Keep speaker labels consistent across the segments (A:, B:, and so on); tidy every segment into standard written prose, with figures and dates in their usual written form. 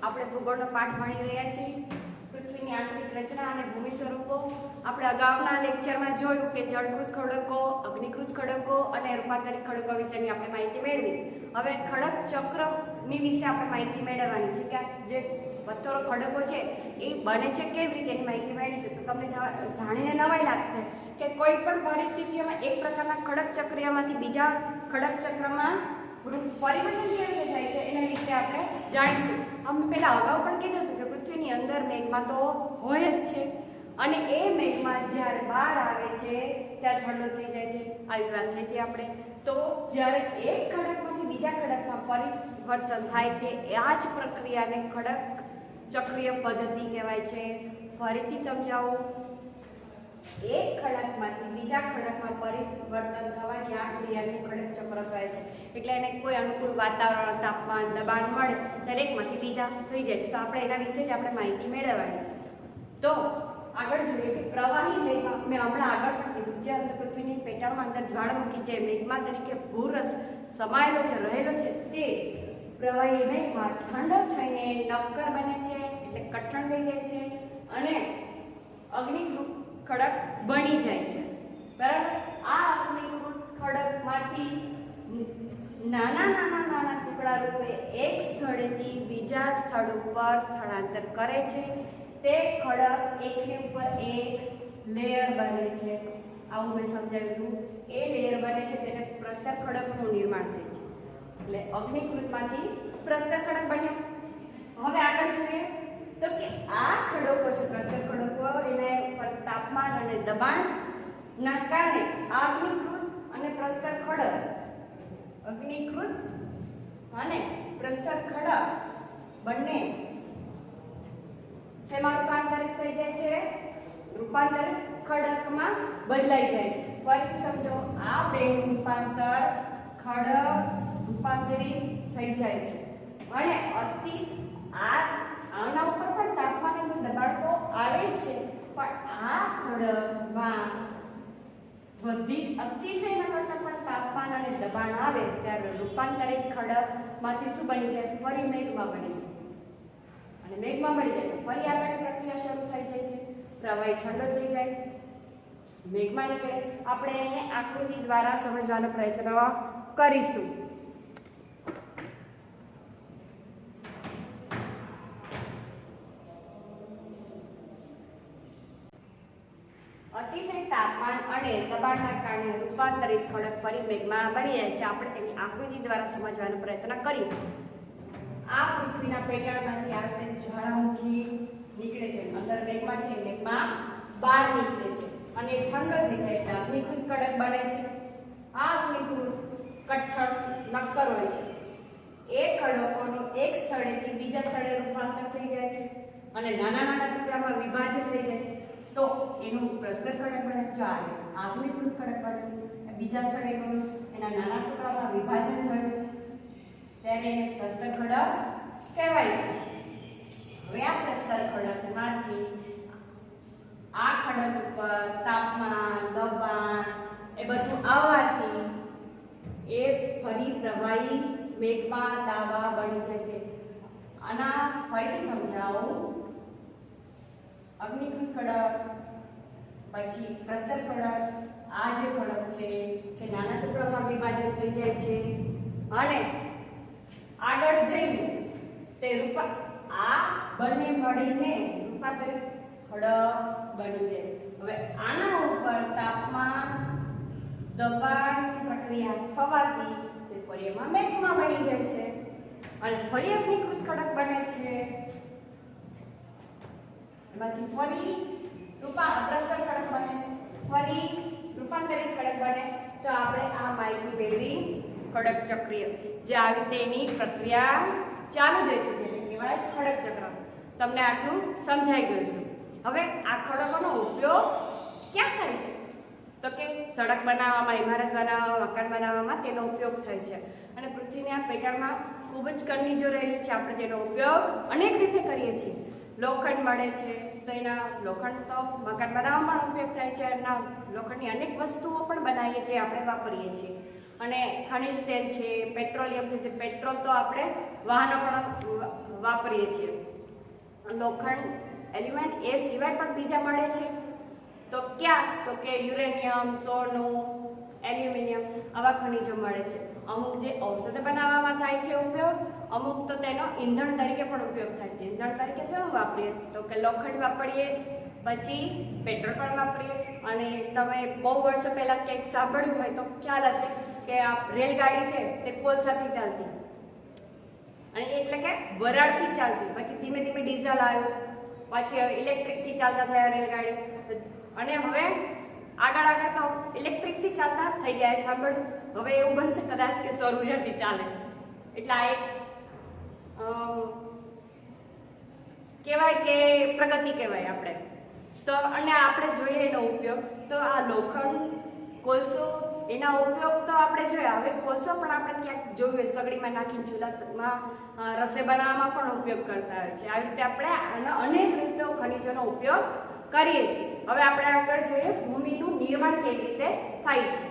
A: આપણે ભૂગોળનો પાઠ ભણી રહ્યા છીએ પૃથ્વીની આંતરિક રચના અને ભૂમિ સ્વરૂપો. આપણે અગાઉના લેક્ચરમાં જોયું કે જળકૃત ખડકો, અગ્નિકૃત ખડકો અને રૂપાંતરિત ખડકો વિશેની આપણે માહિતી મેળવી. હવે ખડક ચક્રની વિશે આપણે માહિતી મેળવવાની છે કે જે પથ્થરો ખડકો છે એ બને છે કેવી રીતે એની માહિતી મેળવી. તો તમને જાણીને નવાઈ લાગશે કે કોઈ પણ પરિસ્થિતિઓમાં એક પ્રકારના ખડક ચક્રમાંથી બીજા ખડક ચક્રમાં પરિવર્તન કેવી રીતે થાય છે એના વિશે આપણે જાણીશું. અમે પહેલાં અગાઉ પણ કીધું હતું કે પૃથ્વીની અંદર મેઘમાં તો હોય જ છે અને એ મેઘમાં જ્યારે બહાર આવે છે ત્યારે ઠંડો થઈ જાય છે. આવી વાત થઈ હતી આપણે. તો જ્યારે એક ખડકમાંથી બીજા ખડકમાં પરિવર્તન થાય છે આ જ પ્રક્રિયાને ખડક ચક્રીય પદ્ધતિ કહેવાય છે. ફરીથી સમજાવો. એક ખડકમાંથી બીજા ખડકમાં પરિવર્તન થવાની આ ક્રિયાને ખડક ચક્ર કહે છે. એટલે એને કોઈ અનુકૂળ વાતાવરણ, તાપમાન, દબાણ મળે ત્યારે એકમાંથી બીજા થઈ જાય છે. તો આપણે એના વિશે જ આપણે માહિતી મેળવવાની છે. તો આગળ જોઈએ કે પ્રવાહી મેઘમાં મેં હમણાં આગળ પણ કીધું જે અંદર પૃથ્વીની પેટાળમાં અંદર જ્વાળામુખી જે મેઘમાં તરીકે ભૂરસ સમાયેલો છે, રહેલો છે, તે પ્રવાહી મેઘમાં ઠંડો થઈને નક્કર બને છે એટલે કઠણ થઈ જાય છે અને અગ્નિકૃત ખડક બની જાય છે. બરાબર. આ અગ્નિકૃત ખડકમાંથી નાના ટુકડા રૂપે એક સ્થળેથી બીજા સ્થળ ઉપર સ્થળાંતર કરે છે. તે ખડક એકની ઉપર એક લેયર બને છે. આવું મેં સમજાવ્યું હતું. એ લેયર બને છે તેને પ્રસ્તર ખડકનું નિર્માણ થાય છે. એટલે અગ્નિકૃતમાંથી પ્રસ્તર ખડક બન્યો. હવે આગળ જોઈએ તો કે આ ખડકો છે પ્રસ્તર ખડકો એને પર તાપમાન અને દબાણના કારણે અગ્નિકૃત અને પ્રસ્તર ખડક બંને શેમાં રૂપાંતરિત થઈ જાય છે? રૂપાંતરિત ખડકમાં બદલાઈ જાય છે. ફરીથી સમજો. આ બે રૂપાંતર ખડક રૂપાંતરિત થઈ જાય છે અને આના ઉપર પણ તાપમાન અને દબાણ તો આવે જ છે પણ આ ખડકમાં અતિશય કરતા પણ તાપમાન અને દબાણ આવે ત્યારે રૂપાંતરિત ખડકમાંથી શું બની જાય? ફરી મેઘમાં બની જાય. અને મેઘમાં બની જાય તો ફરી આગળ પ્રક્રિયા શરૂ થઈ જાય છે. પ્રવાહી ઠંડો થઈ જાય, મેઘમાં નીકળે. આપણે એને આકૃતિ દ્વારા સમજવાનો પ્રયત્ન કરીશું. અતિશય તાપમાન અને દબાણના કારણે રૂપાંતરિત ખડક ફરી મેઘમાં બની જાય છે. આપણે તેની આકૃતિ દ્વારા સમજવાનો પ્રયત્ન કરીએ. આ પૃથ્વીના પેટાળમાંથી આ રીતે જ્વાળામુખી નીકળે છે. અંદર મેઘમાં છે, મેઘમાં બહાર નીકળે છે અને ઠંડો થઈ જાય એટલે અગ્નિકૃત ખડક બને છે. આ અગ્નિકૃત કઠણ નક્કર હોય છે. એ ખડકોનું એક સ્થળેથી બીજા સ્થળે રૂપાંતર થઈ જાય છે અને નાના ટુકડામાં વિભાજિત થઈ જાય છે. તો એનું પ્રસ્તર ખડક બને. જો અગ્નિકૃત ખડક બને, બીજા સ્થળે ગયું, એના નાના ટુકડામાં વિભાજન થયું ત્યારે એને પ્રસ્તર ખડક કહેવાય છે. હવે આ પ્રસ્તર ખડકમાંથી આ ખડક ઉપર તાપમાન, દબાણ એ બધું આવવાથી એ ફરી પ્રવાહી મેઘમાં લાવા બની જાય છે. આના ફરીથી સમજાવું. અગ્નિકૃત ખડક પછી પ્રસ્તર ખડક. આ જે ખડક છે તે નાના ટુકડામાં વિભાજન થઈ જાય છે અને આગળ જઈને તે આ બંને મળીને રૂપાંતરિત ખડક બની જાય. હવે આના ઉપર તાપમાન, દબાણની પ્રક્રિયા થવાથી તે ફરી એમાં મેઘમાં બની જાય છે અને ફરી અગ્નિકૃત ખડક બને છે. એમાંથી ફરી પ્રસ્તર ખડક બને, ફરી રૂપાંતરિત ખડક બને. તો આપણે આ માહિતી મેળવી ખડક ચક્રીય જે આવી રીતે એની પ્રક્રિયા ચાલુ જ હોય છે જેને કહેવાય ખડક ચક્ર. તમને આટલું સમજાઈ ગયું છે. હવે આ ખડકોનો ઉપયોગ ક્યાં થાય છે? તો કે સડક બનાવવામાં, ઇમારત બનાવવામાં, મકાન બનાવવામાં તેનો ઉપયોગ થાય છે અને પૃથ્વીની આ પેટાળમાં ખૂબ જ ખનિજો રહેલી છે. આપણે તેનો ઉપયોગ અનેક રીતે કરીએ છીએ. લોખંડ મળે છે તો એના લોખંડ તો મકાન બનાવવામાં પણ ઉપયોગ થાય છે. એના લોખંડની અનેક વસ્તુઓ પણ બનાવીએ છીએ, આપણે વાપરીએ છીએ. અને ખનિજ તેલ છે, પેટ્રોલિયમ છે. જે પેટ્રોલ તો આપણે વાહનો પણ વાપરીએ છીએ. લોખંડ એલિમેન્ટ એ સિવાય પણ બીજા મળે છે. તો ક્યાં? તો કે યુરેનિયમ, સોનું, એલ્યુમિનિયમ આવા ખનિજો મળે છે. અમુક જે ઔષધ બનાવવામાં થાય છે ઉપયોગ, અમુક તો તેનો ઈંધણ તરીકે પણ ઉપયોગ થાય છે. ઈંધણ તરીકે શું વાપરીએ? તો કે લોખંડ વાપરીએ, પછી પેટ્રોલ પણ વાપરીએ. અને તમે બહુ વર્ષો પહેલાં કંઈક સાંભળ્યું હોય તો ખ્યાલ હશે કે આ રેલગાડી છે તે કોલસાથી ચાલતી, અને એટલે કે વરાળથી ચાલતી. પછી ધીમે ધીમે ડીઝલ આવ્યું, પછી ઇલેક્ટ્રિકથી ચાલતા થયા રેલગાડી, અને હવે આગળ તો ઇલેક્ટ્રિકથી ચાલતા થઈ ગયા. સાંભળ્યું? હવે એવું બનશે કદાચ કે સૌર ઉર્જાથી ચાલે. એટલે આ એક કહેવાય કે પ્રગતિ કહેવાય આપણે તો. અને આપણે જોઈએ એનો ઉપયોગ, તો આ લોખંડ, કોલસો એના ઉપયોગ તો આપણે જોયા. હવે કોલસો પણ આપણે ક્યાંક જોયું, સગડીમાં નાખીને ચૂલામાં રસોઈ બનાવવામાં પણ ઉપયોગ કરતા હોય છે. આવી રીતે આપણે આનો અનેક રીતે ખનિજોનો ઉપયોગ કરીએ છીએ. હવે આપણે આગળ જોઈએ ભૂમિનું નિર્માણ કેવી રીતે થાય છે.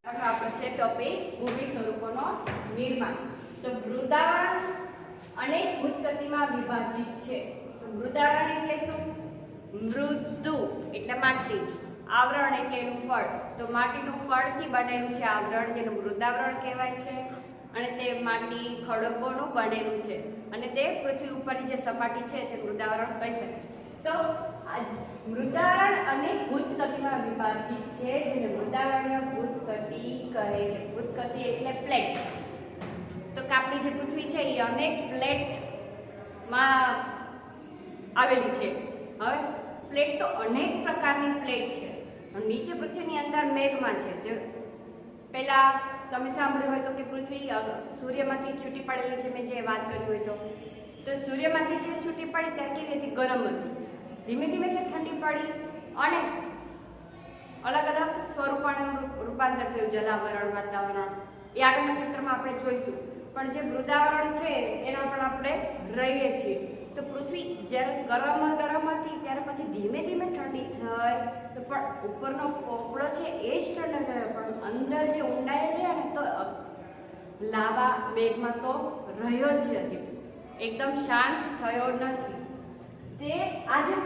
A: આપણો છે ટોપિક ભૂમિ સ્વરૂપોનો નિર્માણ. તો મૃદાવરણ અનેક ભૂતગતિમાં વિભાજિત છે. તો મૃદાવરણ એટલે શું? મૃદુ એટલે માટી, આવરણ એટલે એનું ફળ. તો માટીનું ફળથી બનેલું છે આવરણ, જેનું મૃદાવરણ કહેવાય છે. અને તે માટી, ખડકોનું બનેલું છે, અને તે પૃથ્વી ઉપરની જે સપાટી છે તે મૃદાવરણ કહી શકાય. તો મૃદાવરણ અનેક ભૂતગતિમાં વિભાજિત છે, જેને મૃદાવરણીય ભૂતગતિ કહે છે. ભૂતગતિ એટલે પ્લેટ. તો કે આપણી જે પૃથ્વી છે એ અનેક પ્લેટમાં આવેલી છે. હવે પ્લેટ તો અનેક પ્રકારની પ્લેટ છે. નીચે પૃથ્વીની અંદર મેઘમાં છે. જે પહેલા તમે સાંભળ્યું હોય તો કે પૃથ્વી સૂર્યમાંથી છૂટી પડેલી છે. મેં જે વાત કરી હોય તો સૂર્યમાંથી જે છૂટી પડી ત્યારે કેવી હતી? ગરમ હતી. ધીમે ધીમે તે ઠંડી પડી અને અલગ અલગ સ્વરૂપોનું રૂપાંતર થયું, જલાવરણ, વાતાવરણ. એ આગળના ચેપ્ટરમાં આપણે જોઈશું. પણ જે મૃદાવરણ છે એના પર આપણે રહીએ છીએ. તો પૃથ્વી જ્યારે ગરમ હતી ત્યારે પછી ધીમે ધીમે ઠંડી થઈ, તો પણ ઉપરનો પોપડો છે એ જ ઠંડો થયો, પણ અંદર જે ઊંડાઈ છે ને તો લાવા મેઘમાં તો રહ્યો જ છે, હજી એકદમ શાંત થયો નથી. તે આ જે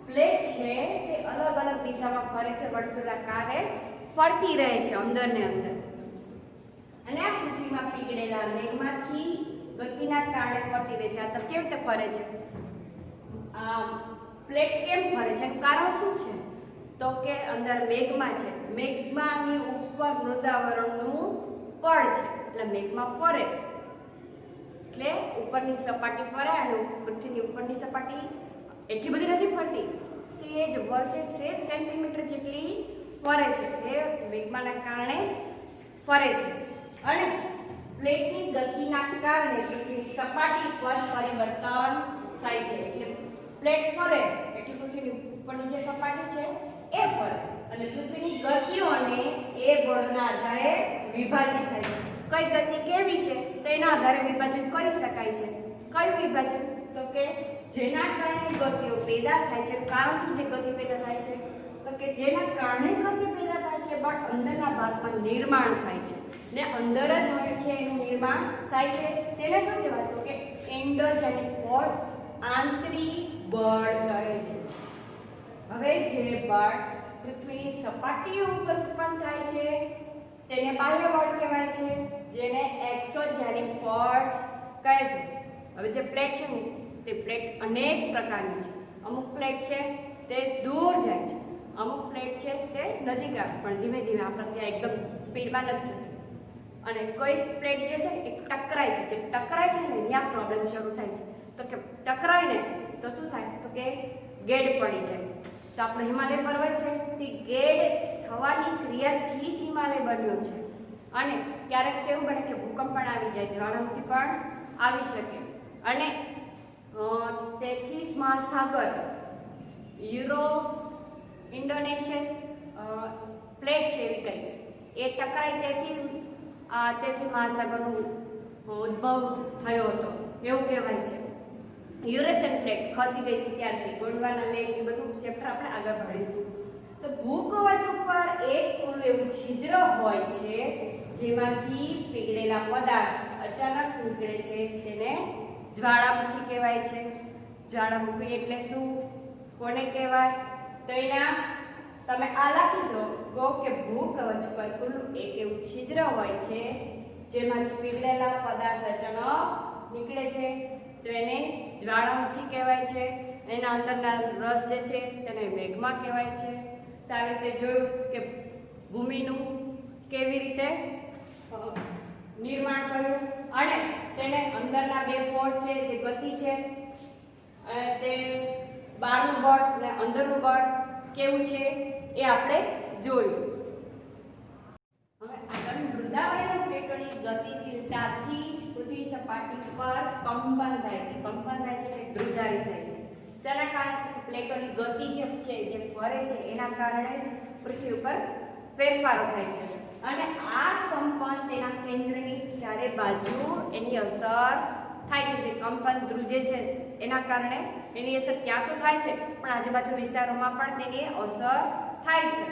A: પ્લેટ છે તે અલગ અલગ દિશામાં ફરે છે, વર્તુળાકારે ફરતી રહે છે અંદર ને અંદર. અને આ પૃથ્વીમાં પીગળેલા મેઘમાંથી ગતિના કારણે ફરતી રહે છે. આ તો કેવી રીતે ફરે છે? આ પ્લેટ કેમ ફરે છે? કારણ શું છે? તો કે અંદર મેઘમાં છે. મેઘમાની ઉપર મૃદાવરણનું પડ છે, એટલે મેઘમાં ફરે એટલે ઉપરની સપાટી ફરે. અને પૃથ્વીની ઉપરની સપાટી એટલી બધી નથી ફરતી, સેજ વર્ષે સેજ સેન્ટીમીટર જેટલી ફરે છે. એ મેઘમાના કારણે જ ફરે છે. અને પ્લેટની ગતિના કારણે પૃથ્વીની સપાટી પર પરિવર્તન થાય છે. એટલે પ્લેટ ફરે એટલે પૃથ્વીની ઉપરની જે સપાટી છે એ ફરે, અને પૃથ્વીની ગતિઓને એ બળના આધારે વિભાજિત થાય છે. કઈ ગતિ કેવી છે તેના આધારે વિભાજિત કરી શકાય છે. કયું વિભાજન? તો કે જેના કારણે ગતિઓ પેદા થાય છે. કારણ શું છે ગતિ પેદા થાય છે? તો કે જેના કારણે ગતિ પેદા થાય છે પણ અંદરના ભાગમાં નિર્માણ થાય છે, ને અંદર જ હોય છે એનું નિર્માણ થાય છે. તેને શું કહેવાય? તો કે એન્ડોજેનિક ફોર્સ, આંતરિક બળ કહે છે. હવે જે બળ પૃથ્વીની સપાટી ઉપર ઉત્પન્ન થાય છે તેને બાહ્ય બળ કહેવાય છે, જેને એક્સોજેનિક ફોર્સ કહે છે. હવે જે પ્લેટ છે ને તે પ્લેટ અનેક પ્રકારની છે. અમુક પ્લેટ છે તે દૂર જાય છે, અમુક પ્લેટ છે તે નજીક આવે પણ ધીમે ધીમે આપણે ત્યાં એકદમ સ્પીડમાં નથી થતી. અને કોઈ પ્લેટ જે છે એ ટકરાય છે. જે ટકરાય છે ને ત્યાં પ્રોબ્લેમ શરૂ થાય છે. તો કે ટકરાય ને તો શું થાય? તો કે ગેડ પડી જાય. તો આપણો હિમાલય પર્વત છે તે ગેડ થવાની ક્રિયાથી જ હિમાલય બન્યો છે. અને ક્યારેક કેવું બને કે ભૂકંપ પણ આવી જાય, જ્વાળામુખી પણ આવી શકે. અને તેથી જ મહાસાગર, યુરોપ, ઇન્ડોનેશિયન પ્લેટ છે એવી કંઈ એ ટકરાય તેથી મહાસાગરનો ઉદ્ભવ થયો હતો એવું કહેવાય છે. યુરેશિયન પ્લેટ ખસી ગઈ હતી ત્યારથી. ગોંડવાના લેક એ બધું ચેપ્ટર આપણે આગળ ભણીશું. તો ભૂકવચ ઉપર એક ખુલ્લું એવું છિદ્ર હોય છે જેમાંથી પીગળેલા પદાર્થ અચાનક નીકળે છે, તેને જ્વાળામુખી કહેવાય છે. જ્વાળામુખી એટલે શું, કોને કહેવાય? તો એના તમે આ લખી દો કે ભૂકવચ પર ખુલ્લું એક એવું છિદ્ર હોય છે જેમાંથી પીગળેલા પદાર્થ અચાનક નીકળે છે, તો એને જ્વાળામુખી કહેવાય છે. એના અંદરના રસ જે છે તેને મેગ્મા કહેવાય છે. તો આવી રીતે જોયું કે ભૂમિનું કેવી રીતે નિર્માણ થયું અને તેને અંદરના બે ફોર્સ છે જે ગતિ છે તે બહારનું બળ અને અંદરનું બળ કેવું છે એ આપણે જોયું. હવે આગળ મૃદાવરણ પ્લેટોની ગતિશીલતાથી જ પૃથ્વી સપાટી પર કંપન થાય છે. કંપન થાય છે એટલે ધ્રુજારી થાય છે. શેના કારણે? પ્લેટોની ગતિ જે છે જે ફરે છે એના કારણે જ પૃથ્વી ઉપર ફેરફારો થાય છે અને આ જ કંપન તેના કેન્દ્રની ચારે બાજુ એની અસર થાય છે. જે કંપન ધ્રુજે છે એના કારણે એની અસર ત્યાં તો થાય છે પણ આજુબાજુ વિસ્તારોમાં પણ તેની અસર થાય છે.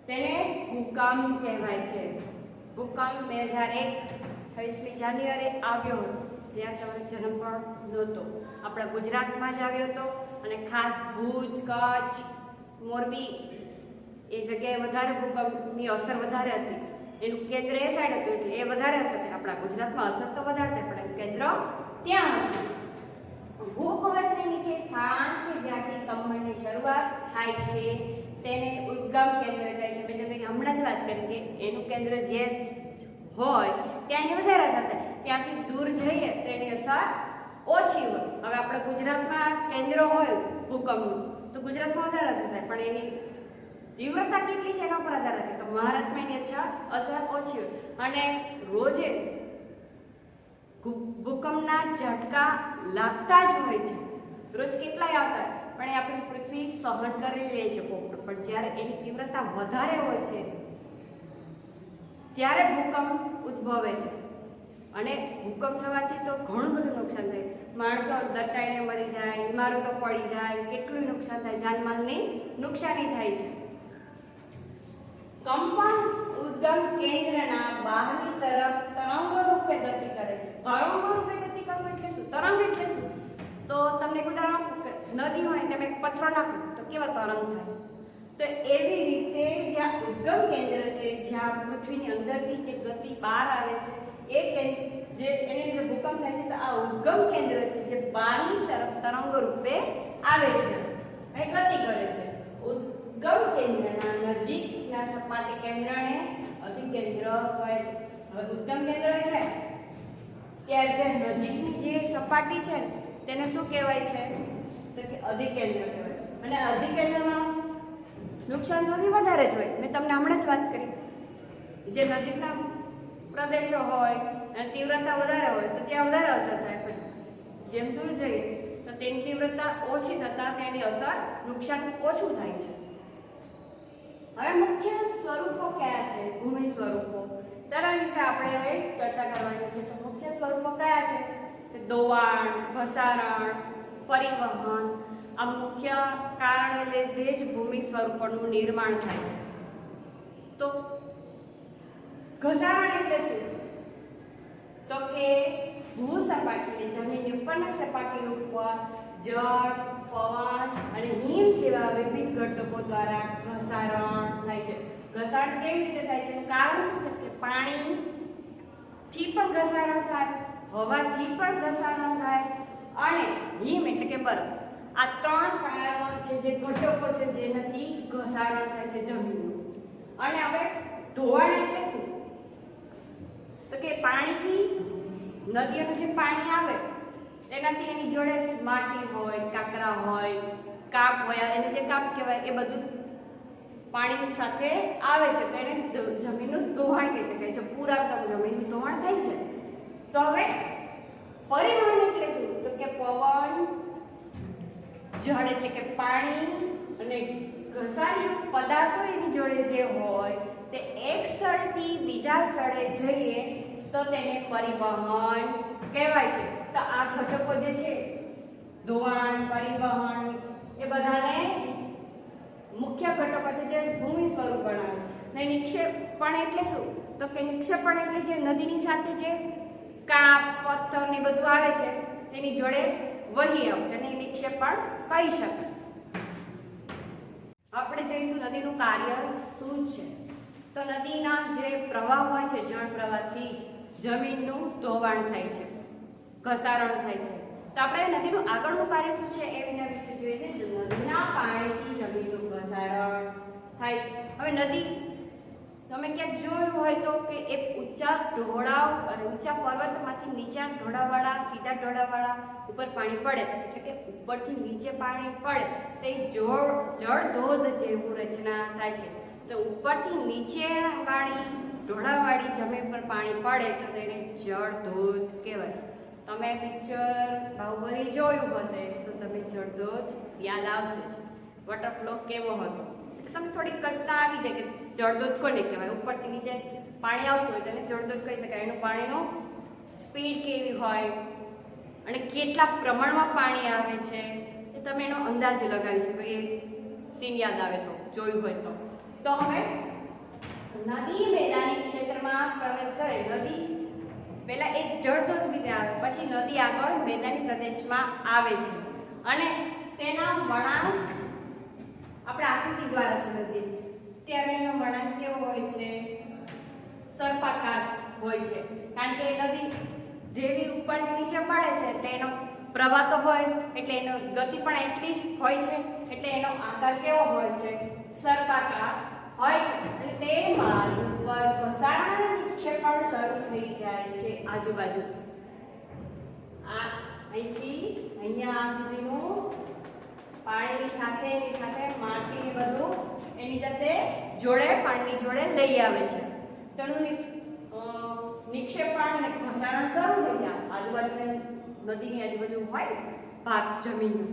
A: તેને ભૂકંપ કહેવાય છે. ભૂકંપ 2001 26મી જાન્યુઆરી આવ્યો હતો. ત્યાં તમારો જન્મ પણ નહોતો, આપણા ગુજરાતમાં જ આવ્યો હતો અને ખાસ ભુજ, કચ્છ, મોરબી એ જગ્યાએ વધારે ભૂકંપની અસર વધારે હતી. એનું કેન્દ્ર એ સાઈડ હતું એટલે એ વધારે અસર થઈ. આપણા ગુજરાતમાં અસર તો વધારે થાય પણ એનું કેન્દ્ર ત્યાં હતું. ભૂકવચની નીચે સ્થાન કે જ્યાંથી કંપનની શરૂઆત થાય છે તેને ઉદ્ગમ કેન્દ્ર કહે છે. મેં હમણાં જ વાત કરી કે એનું કેન્દ્ર જે હોય ત્યાં એની વધારે અસર થાય, ત્યાંથી દૂર જઈએ તો એની અસર ઓછી હોય. હવે આપણે ગુજરાતમાં કેન્દ્ર હોય ભૂકંપનું તો ગુજરાતમાં વધારે અસર થાય પણ એની તીવ્રતા કેટલી છે એના પર આધાર રાખે. તો મહારાષ્ટ્રમાં એની અસર ઓછી હોય અને રોજે ભૂકંપના ઝટકા લાગતા જ હોય છે. રોજ કેટલાય આવતા પણ એ આપણી પૃથ્વી સહન કરી લે છે પોપડો. પણ જ્યારે એની તીવ્રતા વધારે હોય છે ત્યારે ભૂકંપ ઉદ્ભવે છે અને ભૂકંપ થવાથી તો ઘણું બધું નુકસાન થાય. માણસો દટાઈને મરી જાય, ઇમારતો પડી જાય, કેટલું નુકસાન થાય, જાનમાલની નુકસાની થાય છે. કંપન ઉદ્ગમ કેન્દ્રના બહારની તરફ તરંગો રૂપે ગતિ કરે છે. તરંગો રૂપે ગતિ કરવું એટલે શું? તરંગ એટલે શું? તો તમને એક ઉદાહરણ આપું કે નદી હોય તમે એક પથ્થર નાખો તો કેવા તરંગ થાય. તો એવી રીતે જ્યાં ઉદ્ગમ કેન્દ્ર છે, જ્યાં પૃથ્વીની અંદરથી જે ગતિ બહાર આવે છે એ જે એને લીધે ભૂકંપ થાય છે. તો આ ઉદ્ગમ કેન્દ્ર છે જે બહારની તરફ તરંગો રૂપે આવે છે અને ગતિ કરે છે. ઉદ્ગમ કેન્દ્રના નજીકના સપાટી કેન્દ્રને અધિકેન્દ્ર કહે છે. હવે ઉદ્ગમ કેન્દ્ર છે ત્યારે જે નજીકની જે સપાટી છે તેને શું કહેવાય છે? તો કે અધિકેન્દ્ર કહેવાય. અને અધિકેન્દ્રમાં નુકસાન સૌથી વધારે જ હોય. મેં તમને હમણાં જ વાત કરી જે નજીકના પ્રદેશો હોય અને તીવ્રતા વધારે હોય તો ત્યાં વધારે અસર થાય પણ જેમ દૂર જઈએ તો તેની તીવ્રતા ઓછી થતાં તેની અસર નુકસાન ઓછું થાય છે. હવે મુખ્ય સ્વરૂપો કયા છે? ભૂમિ સ્વરૂપો તેના વિશે આપણે હવે ચર્ચા કરવાની છે. તો મુખ્ય સ્વરૂપો કયા છે? દોવાણ, ઘસારણ, પરિવહન. આ મુખ્ય કારણો લીધે જ ભૂમિ સ્વરૂપોનું નિર્માણ થાય છે. તો ઘસારણ એટલે શું? તો કે ભૂસપાટી જમીનની ઉપરના સપાટી ઉપર જળ, પવન અને હિમ જેવા વિવિધ ઘટકો દ્વારા ઘસારણ થાય છે. ઘસારણ કેવી રીતે થાય છે? કારણ શું છે કે પાણીથી પણ ઘસારણ થાય, હવાથી પણ ઘસારણ થાય અને હિમ એટલે કે બરફ. આ ત્રણ કારણો છે જે ઘટકો છે જેનાથી ઘસારણ થાય છે જમીનનું. અને હવે ધોવાણ એટલે શું? તો કે પાણીથી નદીઓનું જે પાણી આવે એનાથી એની જોડે માટી હોય, કાંકરા હોય, કાપ હોય, એને જે કાપ કહેવાય એ બધું પાણી સાથે આવે છે તો એને જમીનનું ધોવાણ કહી શકાય. જો પૂર આવતા જમીનનું ધોવાણ થાય છે. તો હવે પરિવહન એટલે શું? તો કે પવન, જળ એટલે કે પાણી અને ઘસારયુક્ત પદાર્થો એની જોડે જે હોય તે એક સ્થળથી બીજા સ્થળે જઈએ તો તેને પરિવહન કહેવાય છે. તો આ ઘટકો જે છે ધોવાણ, પરિવહન એ બધાને મુખ્ય ઘટકો છે જે ભૂમિ સ્વરૂપ બનાવે છે. ને નિક્ષેપણ એટલે શું? તો કે નિક્ષેપણ એટલે જે નદીની સાથે જે કાપ, પથ્થર ને બધું આવે છે તેની જોડે વહી આવશે અને નિક્ષેપ પણ કહી શકાય. આપણે જોઈશું નદીનું કાર્ય શું છે. તો નદીના જે પ્રવાહ હોય છે, જળ પ્રવાહથી જમીનનું ધોવાણ થાય છે, ઘસારણ થાય છે. તો આપણે નદીનું આગળનું કાર્ય શું છે એના વિશે જોઈએ છે. નદીના પાણીથી જમીનનું ઘસારણ થાય છે. હવે નદી તમે ક્યાંક જોયું હોય તો કે એક ઊંચા ઢોળાવ અને ઊંચા પર્વતમાંથી નીચા ઢોળાવાળા સીધા ઢોળાવાળા ઉપર પાણી પડે, એટલે કે ઉપરથી નીચે પાણી પડે તો એ જળ ધોધ જેવું રચના થાય છે. તો ઉપરથી નીચે વાળી ઢોળાવાળી જમીન પર પાણી પડે તો તેને જળ ધોધ કહેવાય છે. તમે પિક્ચર બાહુબલી જોયું હશે તો તમે જળ ધોધ યાદ આવશે. વોટરફ્લો કેવો હતો એટલે તમને થોડી કલ્પના આવી જાય કે જળધોધ કોને કહેવાય. ઉપરથી નીચે પાણી આવતું હોય તેને જળધોધ કહી શકાય. એનું પાણીનો સ્પીડ કેવી હોય અને કેટલા પ્રમાણમાં પાણી આવે છે એ તમે એનો અંદાજ લગાવી શકો. એ સીન યાદ આવે તો, જોયું હોય તો. તો હવે નદી મેદાની ક્ષેત્રમાં પ્રવેશ કરે. નદી પહેલા એક જળધોધ રીતે આવે, પછી નદી આગળ મેદાની પ્રદેશમાં આવે છે અને તેના વળાંક આપણે આકૃતિ દ્વારા સમજીએ ત્યારે એનો વળાંક કેવો હોય છે? સર્પાકાર હોય છે. કારણ કે નદી જેવી ઉપરથી નીચે પડે છે એટલે એનો પ્રવાહ તો હોય જ, એટલે એનો ગતિ પણ એટલી જ હોય છે, એટલે એનો આકાર કેવો હોય છે? સર્પાકાર હોય છે. અને તેમાં ઉપર ઘસારણ નિક્ષેપ પણ શરૂ થઈ જાય છે આજુબાજુ. આ અહીંથી અહીંયા સુધીનું પાણીની સાથે માટી બધું એની જાતે જોડે પાણીની જોડે લઈ આવે છે. તેનું નિક્ષેપણ અને ઘસારણ શરૂ થઈ જાય. આજુબાજુની નદીની આજુબાજુ હોય ભાગ જમીનનું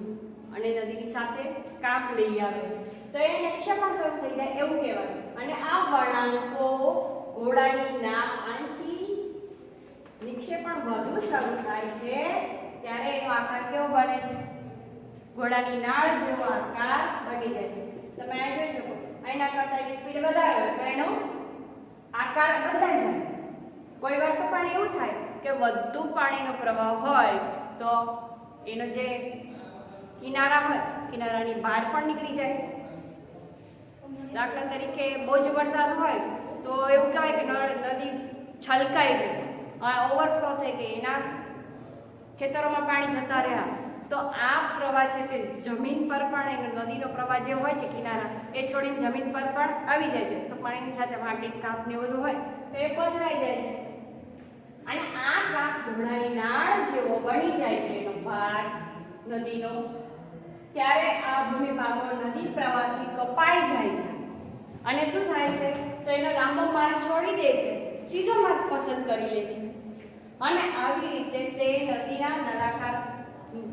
A: અને નદીની સાથે કાપ લઈ આવે છે તો એ નિક્ષેપણ શરૂ થઈ જાય એવું કહેવાય. અને આ વળાંકો ઘોડાની નાળથી નિક્ષેપણ વધુ શરૂ થાય છે ત્યારે એનો આકાર કેવો બને છે? ઘોડાની નાળ જેવો આકાર બની જાય છે. તમે અહીં જોઈ શકો અહીંના કરતા એની સ્પીડ વધારે હોય તો એનો આકાર બદલાઈ જાય. કોઈ વાર તો પણ એવું થાય કે વધુ પાણીનો પ્રવાહ હોય તો એનો જે કિનારા હોય કિનારાની બહાર પણ નીકળી જાય. દાખલા તરીકે બહુ જ વરસાદ હોય તો એવું કહેવાય કે નદી છલકાઈ ગઈ, ઓવરફ્લો થઈ ગઈ, એના ખેતરોમાં પાણી જતા રહ્યા. તો આ પ્રવાહ છે તે જમીન પર પણ નદીનો પ્રવાહ જે હોય છે કિનારા એ છોડીને જમીન પર પણ આવી જાય છે. તો પાણીની સાથે માટી કાપ ને બધું હોય તો એ પથરાઈ જાય છે અને આ કાપ ઘોડાની નાળ જેવો બની જાય છે એનો ભાગ નદીનો. ત્યારે આ ભૂમિભાગો નદી પ્રવાહથી કપાઈ જાય છે અને શું થાય છે તો એનો લાંબો માર્ગ છોડી દે છે, સીધો માર્ગ પસંદ કરી લે છે અને આવી રીતે તે નદીના નળાકાર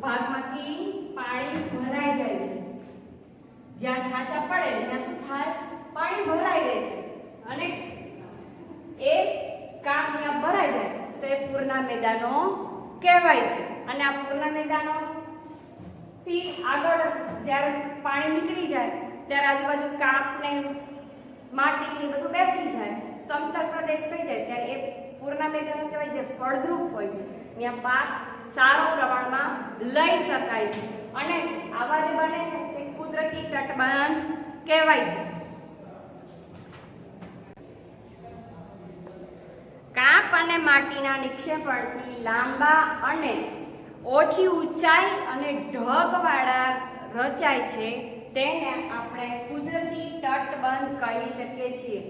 A: ભાગમાંથી પાણી ભરાઈ જાય છે. જ્યાં ખાંચા પડે ત્યાં શું થાય? પાણી ભરાઈ રહે છે અને એ કાપ ત્યાં ભરાઈ જાય તો એ પૂરના મેદાનો કહેવાય છે. અને આ પૂરના મેદાનો થી આગળ જ્યારે પાણી નીકળી જાય ત્યારે આજુબાજુ કાપ ને માટી ને બધું બેસી જાય, સમતલ પ્રદેશ થઈ જાય ત્યારે એ પૂરના મેદાનો કહેવાય જે ફળદ્રુપ હોય છે. ત્યાં પાક સારો પ્રમાણમાં લઈ શકાય છે અને આવા જે બને છે તે કુદરતી તટબંધ કહેવાય છે. કાપ અને માટીના નિક્ષેપણથી લાંબા અને ઓછી ઊંચાઈ અને ઢગવાળા રચાય છે તેને આપણે કુદરતી તટબંધ કહી શકીએ છીએ.